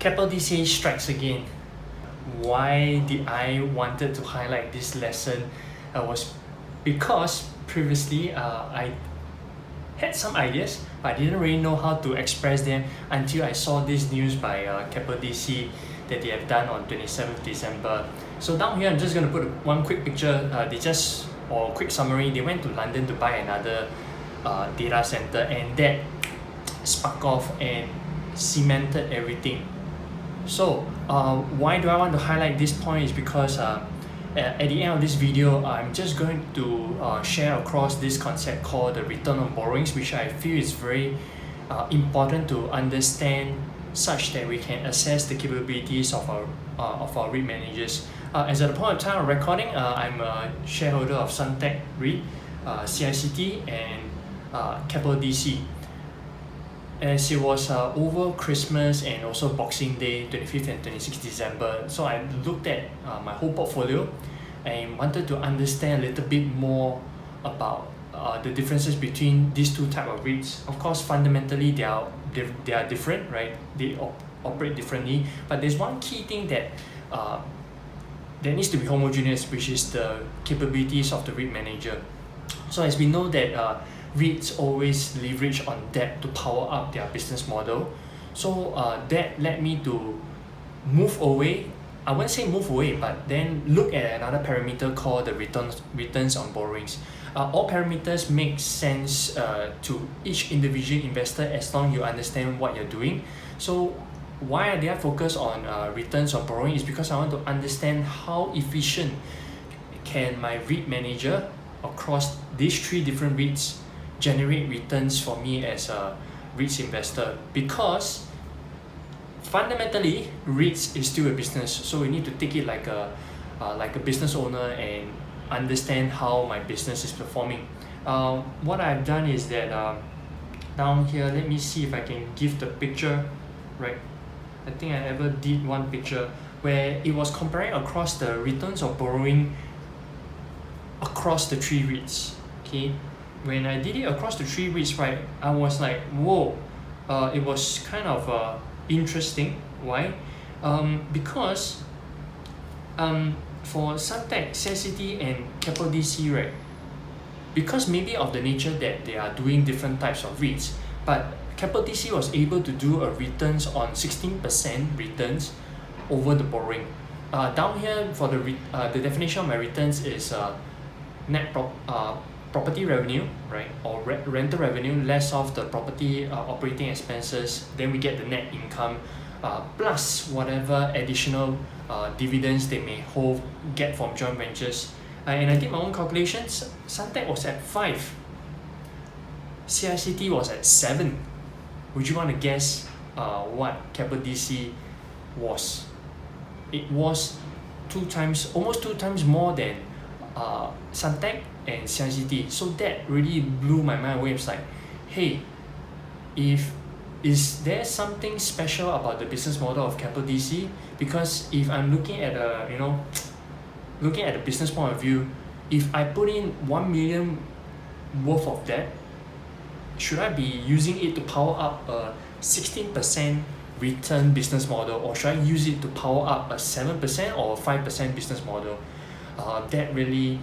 Keppel DC strikes again. Why did I wanted to highlight this lesson was because previously I had some ideas, but I didn't really know how to express them until I saw this news by Keppel DC that they have done on 27th December. So down here I'm just going to put one quick picture. Quick summary, they went to London to buy another data center, and that sparked off and cemented everything. So why do I want to highlight this point is because at the end of this video, I'm just going to share across this concept called the return on borrowings, which I feel is very important to understand such that we can assess the capabilities of our REIT managers. As at the point of time of recording, I'm a shareholder of Suntec REIT, CICT and Keppel DC. As it was over Christmas and also Boxing Day, 25th and 26th December, so I looked at my whole portfolio and wanted to understand a little bit more about the differences between these two types of REITs. Of course, fundamentally they are different, right? They operate differently, but there's one key thing that needs to be homogeneous, which is the capabilities of the REIT manager. So as we know that REITs always leverage on debt to power up their business model. So that led me to move away. I won't say move away, but then look at another parameter called the returns on borrowings. All parameters make sense to each individual investor as long as you understand what you're doing. So why did I focus on returns on borrowing is because I want to understand how efficient can my REIT manager across these three different REITs generate returns for me as a REITs investor. Because fundamentally REITs is still a business, so we need to take it like a business owner and understand how my business is performing. What I've done is that down here, let me see if I can give the picture right. I think I ever did one picture where it was comparing across the returns of borrowing across the three REITs. Okay, when I did it across the three REITs, right, I was like, whoa, it was kind of interesting. Why? Because for Suntec, CICT and Keppel DC, right, because maybe of the nature that they are doing different types of REITs, but Keppel DC was able to do a returns on 16% returns over the borrowing. Down here for the definition of my returns is net property revenue, right, or rental revenue less of the property operating expenses. Then we get the net income plus whatever additional dividends they may get from joint ventures. And I did my own calculations. Suntec was at 5, CICT was at 7. Would you want to guess what Keppel DC was? It was almost two times more than Suntec and CICT. So that really blew my mind away. It's like, hey, is there something special about the business model of Keppel DC? Because if I'm looking at looking at the business point of view, if I put in 1 million worth of debt, should I be using it to power up a 16% return business model, or should I use it to power up a 7% or 5% business model? That really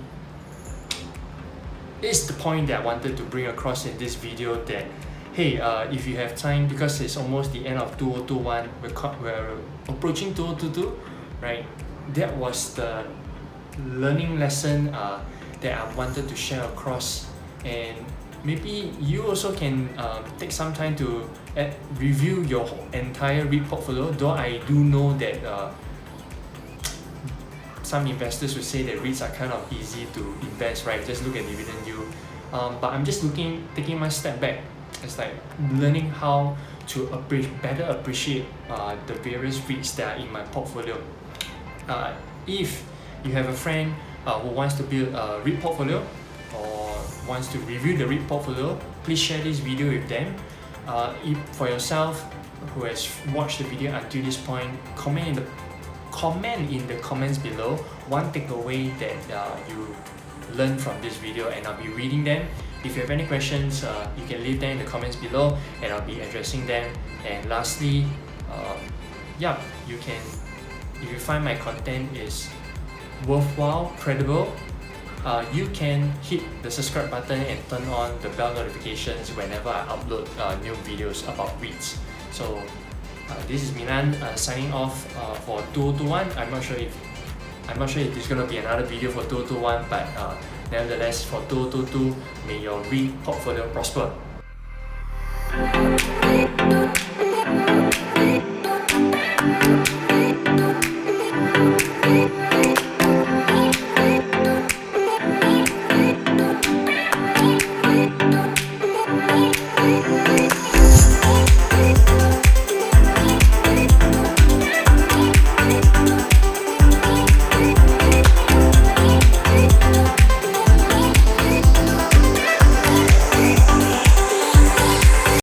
is the point that I wanted to bring across in this video, that hey, if you have time, because it's almost the end of 2021, we're approaching 2022, right? That was the learning lesson that I wanted to share across, and maybe you also can take some time to review your entire REIT portfolio. Though I do know that some investors would say that REITs are kind of easy to invest, right? Just look at dividend yield. But I'm just taking my step back. It's like learning how to better appreciate the various REITs that are in my portfolio. If you have a friend who wants to build a REIT portfolio or wants to review the REIT portfolio, please share this video with them. If for yourself who has watched the video until this point, comment in the comments below one takeaway that you learned from this video, and I'll be reading them. If you have any questions, you can leave them in the comments below and I'll be addressing them. And lastly, yeah, you can, if you find my content is worthwhile, credible, you can hit the subscribe button and turn on the bell notifications whenever I upload new videos about REITs. So this is Milan signing off for 2021. I'm not sure if there's gonna be another video for 2021, but nevertheless for 2022, may your REIT portfolio prosper.